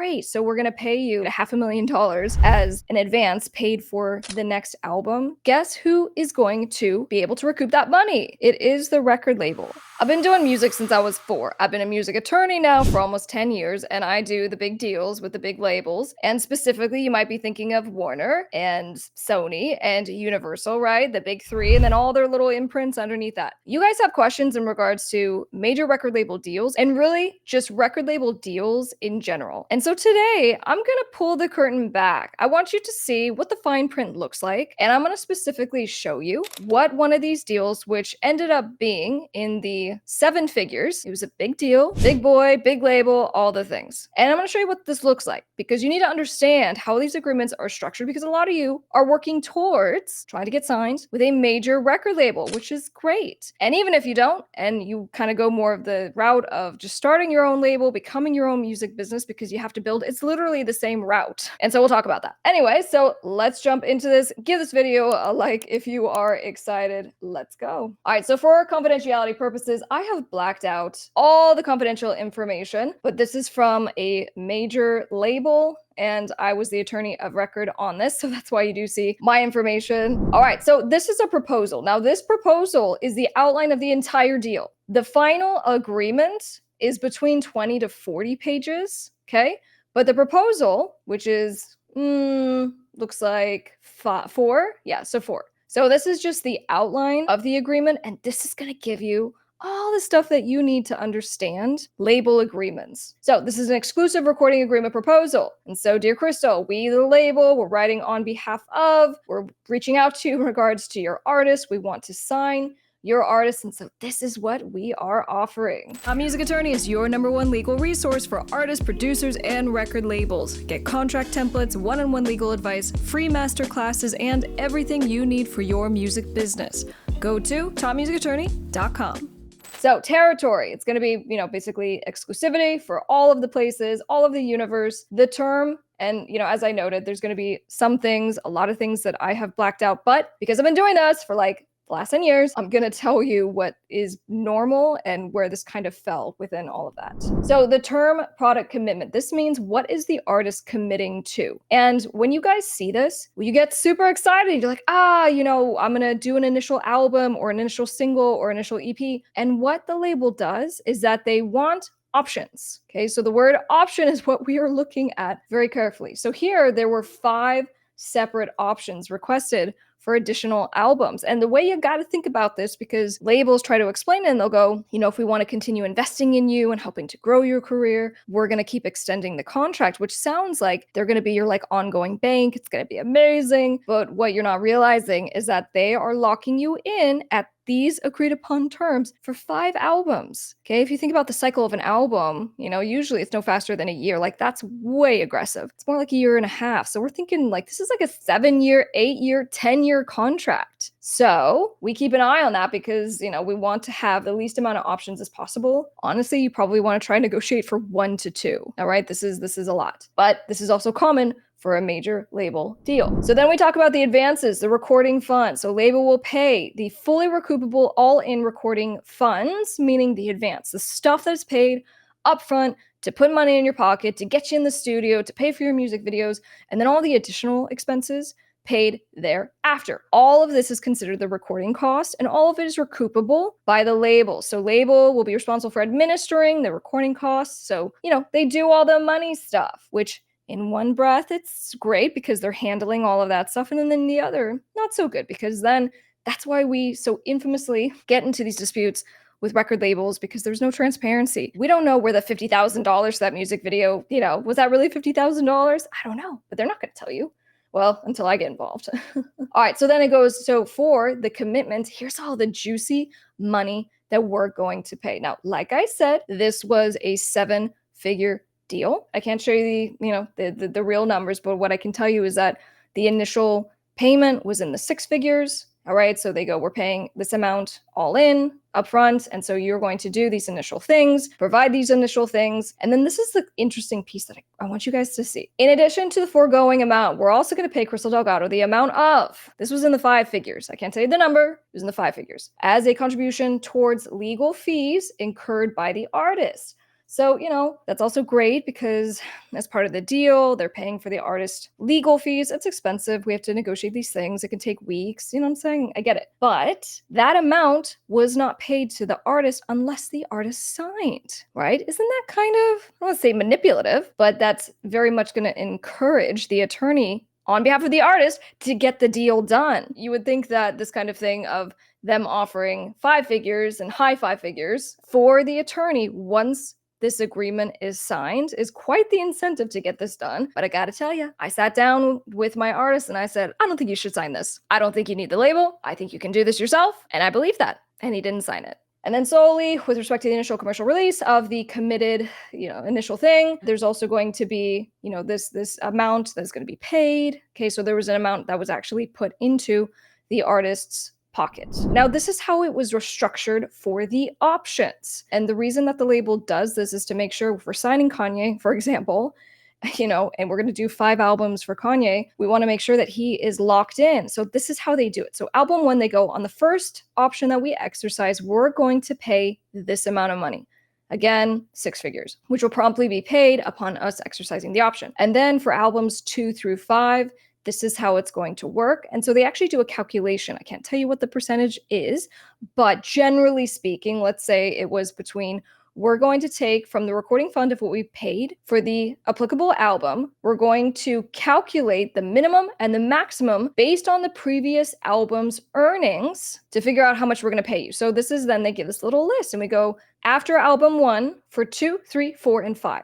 great. So we're going to pay you $500,000 as an advance paid for the next album. Guess who is going to be able to recoup that money? It is the record label. I've been doing music since I was 4. I've been a music attorney now for almost 10 years, and I do the big deals with the big labels. And specifically, you might be thinking of Warner and Sony and Universal, right? The big 3, and then all their little imprints underneath that. You guys have questions in regards to major record label deals and really just record label deals in general. And so today, I'm gonna pull the curtain back. I want you to see what the fine print looks like, and I'm gonna specifically show you what one of these deals, which ended up being in the 7 figures. It was a big deal, big boy, big label, all the things. And I'm going to show you what this looks like because you need to understand how these agreements are structured because a lot of you are working towards trying to get signed with a major record label, which is great. And even if you don't, and you kind of go more of the route of just starting your own label, becoming your own music business because you have to build, it's literally the same route. And so we'll talk about that. Anyway, so let's jump into this. Give this video a like if you are excited. Let's go. All right, so for confidentiality purposes, I have blacked out all the confidential information, but this is from a major label and I was the attorney of record on this, so that's why you do see my information. All right, so this is a proposal. Now, this proposal is the outline of the entire deal. The final agreement is between 20 to 40 pages, okay? But the proposal, which is, looks like 4. Yeah, so 4. So this is just the outline of the agreement, and this is going to give you all the stuff that you need to understand label agreements. So this is an exclusive recording agreement proposal. And so, dear Krystle, we, the label, we're writing on behalf of, we're reaching out to you in regards to your artist. We want to sign your artist, and so this is what we are offering. A Music Attorney is your #1 legal resource for artists, producers, and record labels. Get contract templates, one-on-one legal advice, free master classes, and everything you need for your music business. Go to topmusicattorney.com. So territory, it's going to be, basically exclusivity for all of the places, all of the universe, the term. And, as I noted, there's going to be some things, a lot of things that I have blacked out, but because I've been doing this for the last 10 years, I'm going to tell you what is normal and where this kind of fell within all of that. So the term product commitment, this means what is the artist committing to? And when you guys see this, you get super excited. You're like, I'm going to do an initial album or an initial single or initial EP. And what the label does is that they want options. Okay, so the word option is what we are looking at very carefully. So here there were 5 separate options requested for additional albums. And the way you got to think about this, because labels try to explain it and they'll go, if we want to continue investing in you and helping to grow your career, we're going to keep extending the contract, which sounds like they're going to be your ongoing bank. It's going to be amazing. But what you're not realizing is that they are locking you in at these agreed upon terms for 5 albums. Okay, if you think about the cycle of an album, usually it's no faster than a year. That's way aggressive. It's more like a year and a half. So we're thinking this is a 7-year, 8-year, 10-year contract. So we keep an eye on that because, we want to have the least amount of options as possible. Honestly, you probably want to try and negotiate for 1 to 2. All right, this is a lot, but this is also common for a major label deal. So then we talk about the advances, the recording fund. So label will pay the fully recoupable all-in recording funds, meaning the advance, the stuff that's paid upfront to put money in your pocket, to get you in the studio, to pay for your music videos, and then all the additional expenses paid thereafter. All of this is considered the recording cost, and all of it is recoupable by the label. So label will be responsible for administering the recording costs. So, they do all the money stuff, which in one breath, it's great because they're handling all of that stuff. And then in the other, not so good, because then that's why we so infamously get into these disputes with record labels, because there's no transparency. We don't know where the $50,000 to that music video, was that really $50,000? I don't know, but they're not going to tell you. Well, until I get involved. All right, so then it goes, so for the commitment, here's all the juicy money that we're going to pay. Now, like I said, this was a 7-figure deal. I can't show you the real numbers, but what I can tell you is that the initial payment was in the 6 figures. All right, so they go, we're paying this amount all in upfront, and so you're going to do these initial things, provide these initial things, and then this is the interesting piece that I want you guys to see. In addition to the foregoing amount, we're also going to pay Krystle Delgado the amount of, this was in the 5 figures, I can't tell you the number, it was in the 5 figures, as a contribution towards legal fees incurred by the artist. So, that's also great because as part of the deal, they're paying for the artist legal fees. It's expensive. We have to negotiate these things. It can take weeks. You know what I'm saying? I get it. But that amount was not paid to the artist unless the artist signed, right? Isn't that kind of, I don't want to say manipulative, but that's very much going to encourage the attorney on behalf of the artist to get the deal done. You would think that this kind of thing of them offering 5 figures and high 5 figures for the attorney once this agreement is signed is quite the incentive to get this done. But I gotta tell you, I sat down with my artist and I said, I don't think you should sign this. I don't think you need the label. I think you can do this yourself. And I believe that. And he didn't sign it. And then solely with respect to the initial commercial release of the committed, initial thing, there's also going to be, this amount that's going to be paid. Okay, so there was an amount that was actually put into the artist's pocket. Now, this is how it was restructured for the options. And the reason that the label does this is to make sure if we're signing Kanye, for example, and we're going to do 5 albums for Kanye, we want to make sure that he is locked in. So this is how they do it. So album 1, they go on the first option that we exercise, we're going to pay this amount of money. Again, 6 figures, which will promptly be paid upon us exercising the option. And then for albums 2 through 5, this is how it's going to work. And so they actually do a calculation. I can't tell you what the percentage is, but generally speaking, let's say it was between, we're going to take from the recording fund of what we paid for the applicable album, we're going to calculate the minimum and the maximum based on the previous album's earnings to figure out how much we're going to pay you. So this is then they give this little list and we go after album 1 for 2, 3, 4, and 5.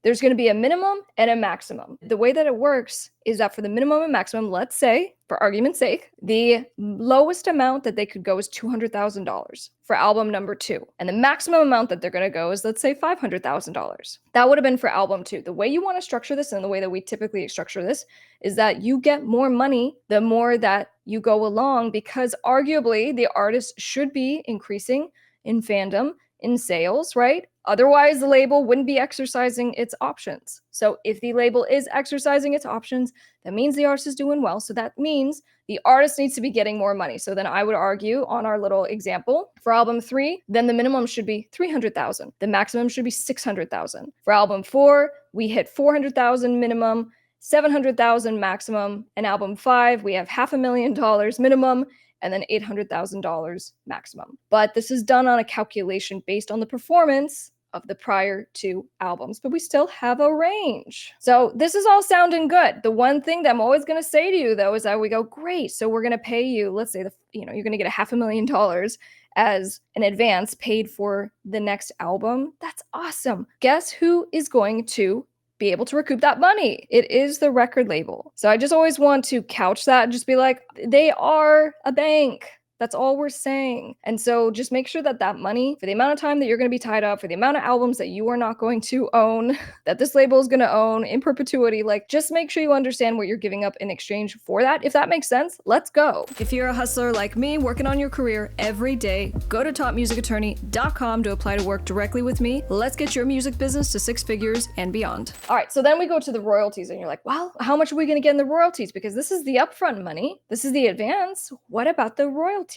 There's going to be a minimum and a maximum. The way that it works is that for the minimum and maximum, let's say, for argument's sake, the lowest amount that they could go is $200,000 for album number 2. And the maximum amount that they're going to go is, let's say, $500,000. That would have been for album 2. The way you want to structure this and the way that we typically structure this is that you get more money the more that you go along, because arguably the artist should be increasing in fandom, in sales, right? Otherwise, the label wouldn't be exercising its options. So if the label is exercising its options, that means the artist is doing well. So that means the artist needs to be getting more money. So then I would argue on our little example for album 3, then the minimum should be 300,000. The maximum should be 600,000. For album 4, we hit 400,000 minimum, 700,000 maximum. And album 5, we have $500,000 minimum, and then $800,000 maximum. But this is done on a calculation based on the performance of the prior 2 albums, but we still have a range. So this is all sounding good. The one thing that I'm always going to say to you, though, is that we go, great, so we're going to pay you, let's say, you're going to get $500,000 as an advance paid for the next album. That's awesome. Guess who is going to be able to recoup that money? It is the record label. So I just always want to couch that and just be like, they are a bank. That's all we're saying. And so just make sure that that money, for the amount of time that you're going to be tied up, for the amount of albums that you are not going to own, that this label is going to own in perpetuity, like just make sure you understand what you're giving up in exchange for that. If that makes sense, let's go. If you're a hustler like me, working on your career every day, go to topmusicattorney.com to apply to work directly with me. Let's get your music business to 6 figures and beyond. All right, so then we go to the royalties and you're like, well, how much are we going to get in the royalties? Because this is the upfront money. This is the advance. What about the royalties?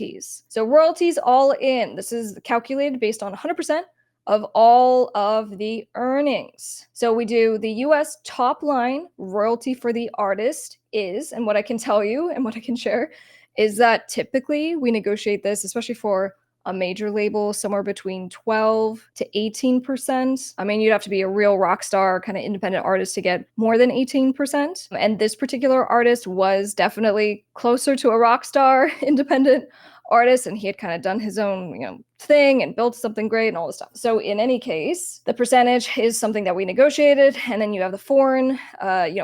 So royalties all in. This is calculated based on 100% of all of the earnings. So we do the US top line royalty for the artist is, and what I can tell you and what I can share is that typically we negotiate this, especially for a major label, somewhere between 12 to 18%. I mean, you'd have to be a real rock star kind of independent artist to get more than 18%. And this particular artist was definitely closer to a rock star independent artist, and he had kind of done his own, thing and built something great and all this stuff. So in any case, the percentage is something that we negotiated, and then you have the foreign,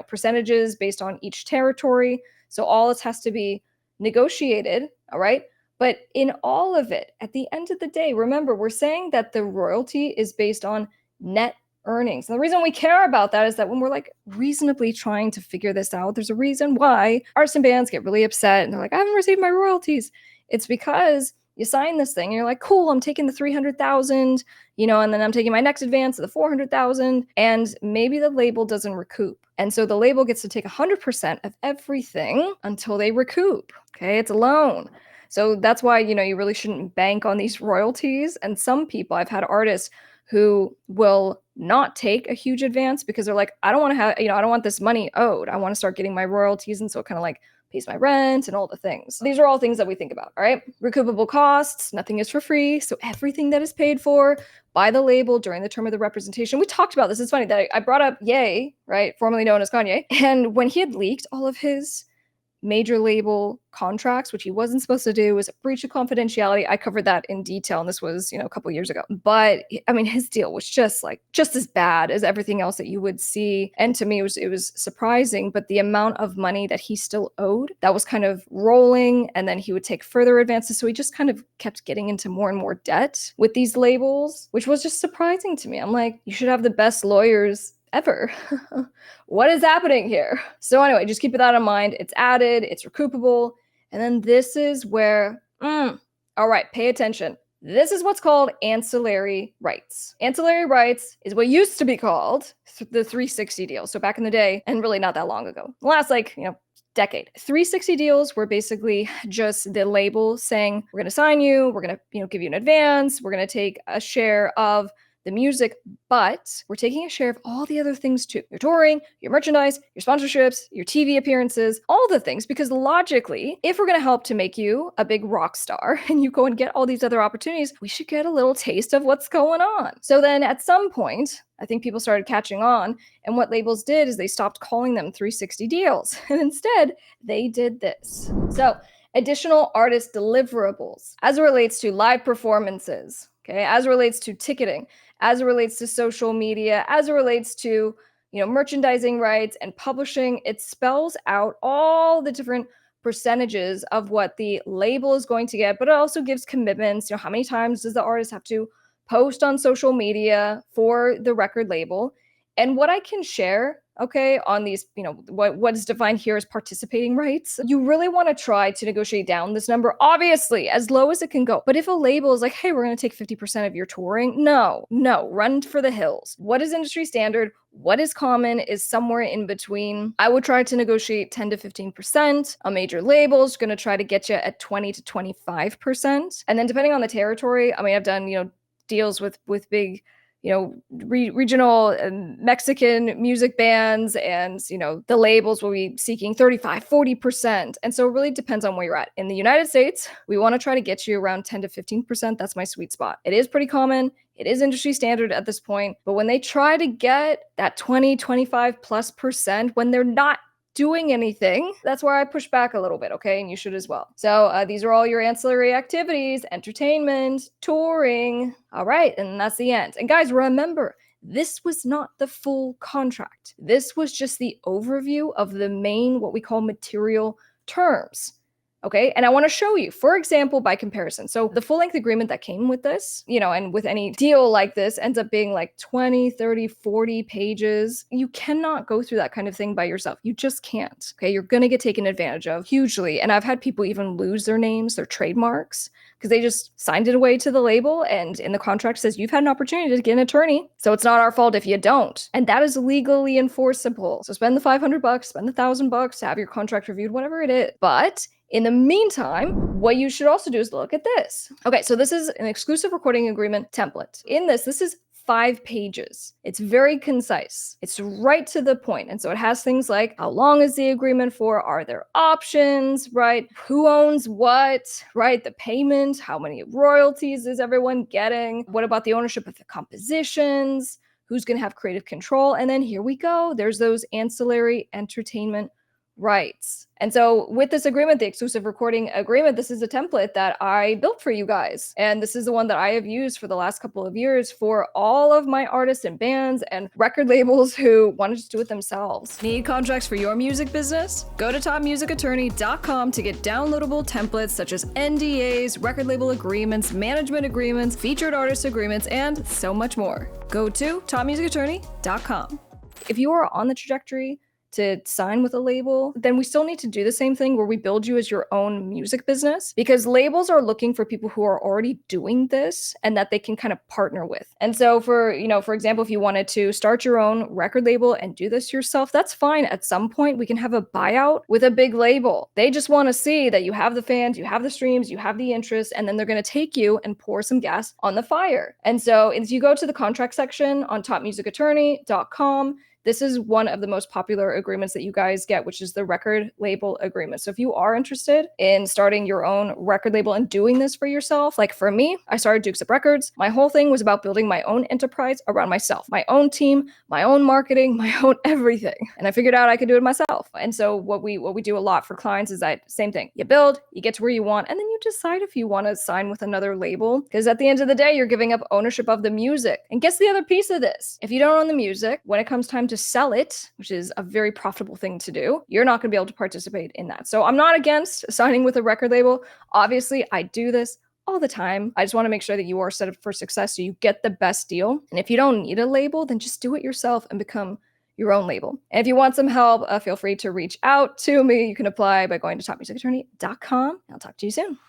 percentages based on each territory. So all this has to be negotiated, all right? But in all of it, at the end of the day, remember, we're saying that the royalty is based on net earnings. And the reason we care about that is that when we're like reasonably trying to figure this out, there's a reason why artists and bands get really upset and they're like, I haven't received my royalties. It's because you sign this thing and you're like, cool, I'm taking the 300,000, and then I'm taking my next advance of the 400,000, and maybe the label doesn't recoup. And so the label gets to take 100% of everything until they recoup. Okay, it's a loan. So that's why, you really shouldn't bank on these royalties. And some people, I've had artists who will not take a huge advance because they're like, I don't want to have, I don't want this money owed. I want to start getting my royalties. And so it kind of like pays my rent and all the things. These are all things that we think about, all right? Recoupable costs, nothing is for free. So everything that is paid for by the label during the term of the representation. We talked about this. It's funny that I brought up Ye, right? Formerly known as Kanye. And when he had leaked all of his major label contracts, which he wasn't supposed to do, was a breach of confidentiality. I covered that in detail, and this was, a couple years ago. But I mean, his deal was just as bad as everything else that you would see. And to me, it was surprising, but the amount of money that he still owed, that was kind of rolling, and then he would take further advances. So he just kind of kept getting into more and more debt with these labels, which was just surprising to me. I'm like, you should have the best lawyers ever. What is happening here? So anyway, just keep that in mind. It's added, it's recoupable. And then this is where, all right, pay attention. This is what's called ancillary rights. Ancillary rights is what used to be called the 360 deal. So back in the day, and really not that long ago, the last decade. 360 deals were basically just the label saying, we're going to sign you, we're going to give you an advance, we're going to take a share of the music, but we're taking a share of all the other things too. Your touring, your merchandise, your sponsorships, your TV appearances, all the things, because logically, if we're going to help to make you a big rock star and you go and get all these other opportunities, we should get a little taste of what's going on. So then at some point, I think people started catching on, and what labels did is they stopped calling them 360 deals, and instead they did this. So additional artist deliverables as it relates to live performances, okay, as it relates to ticketing, as it relates to social media, as it relates to, merchandising rights and publishing. It spells out all the different percentages of what the label is going to get, but it also gives commitments. How many times does the artist have to post on social media for the record label? And what I can share, okay, on these, what is defined here as participating rights, you really want to try to negotiate down this number, obviously, as low as it can go. But if a label is like, hey, we're going to take 50% of your touring, no, run for the hills. What is industry standard? What is common is somewhere in between. I would try to negotiate 10 to 15%. A major label is going to try to get you at 20 to 25%. And then depending on the territory, I mean, I've done, deals with big, regional Mexican music bands, and, the labels will be seeking 35, 40%. And so it really depends on where you're at. In the United States, we want to try to get you around 10 to 15%. That's my sweet spot. It is pretty common. It is industry standard at this point. But when they try to get that 20, 25+%, when they're not doing anything, that's where I push back a little bit, okay? And you should as well. So these are all your ancillary activities: entertainment, touring. All right, and that's the end. And guys, remember, this was not the full contract. This was just the overview of the main, what we call material terms. Okay, and I want to show you, for example, by comparison. So the full length agreement that came with this, and with any deal like this, ends up being like 20, 30, 40 pages. You cannot go through that kind of thing by yourself. You just can't. Okay, you're going to get taken advantage of hugely. And I've had people even lose their names, their trademarks, because they just signed it away to the label, and in the contract says you've had an opportunity to get an attorney, so it's not our fault if you don't. And that is legally enforceable. So spend the $500, spend the $1,000 to have your contract reviewed, whatever it is. But in the meantime, what you should also do is look at this. Okay, so this is an exclusive recording agreement template. In this is 5 pages. It's very concise. It's right to the point. And so it has things like, how long is the agreement for? Are there options, right? Who owns what, right? The payment, how many royalties is everyone getting? What about the ownership of the compositions? Who's going to have creative control? And then here we go. There's those ancillary entertainment rights. And so with this agreement, the exclusive recording agreement, this is a template that I built for you guys. And this is the one that I have used for the last couple of years for all of my artists and bands and record labels who want to just do it themselves. Need contracts for your music business? Go to topmusicattorney.com to get downloadable templates such as NDAs, record label agreements, management agreements, featured artist agreements, and so much more. Go to topmusicattorney.com. If you are on the trajectory to sign with a label, then we still need to do the same thing where we build you as your own music business, because labels are looking for people who are already doing this and that they can kind of partner with. And so for example, if you wanted to start your own record label and do this yourself, that's fine. At some point, we can have a buyout with a big label. They just want to see that you have the fans, you have the streams, you have the interest, and then they're going to take you and pour some gas on the fire. And so if you go to the contract section on topmusicattorney.com, this is one of the most popular agreements that you guys get, which is the record label agreement. So if you are interested in starting your own record label and doing this for yourself, like for me, I started Dukes Up Records. My whole thing was about building my own enterprise around myself, my own team, my own marketing, my own everything. And I figured out I could do it myself. And so what we do a lot for clients is that same thing. You build, you get to where you want, and then you decide if you want to sign with another label. Because at the end of the day, you're giving up ownership of the music. And guess the other piece of this. If you don't own the music, when it comes time to sell it, which is a very profitable thing to do, you're not going to be able to participate in that. So I'm not against signing with a record label. Obviously, I do this all the time. I just want to make sure that you are set up for success so you get the best deal. And if you don't need a label, then just do it yourself and become your own label. And if you want some help, feel free to reach out to me. You can apply by going to topmusicattorney.com. I'll talk to you soon.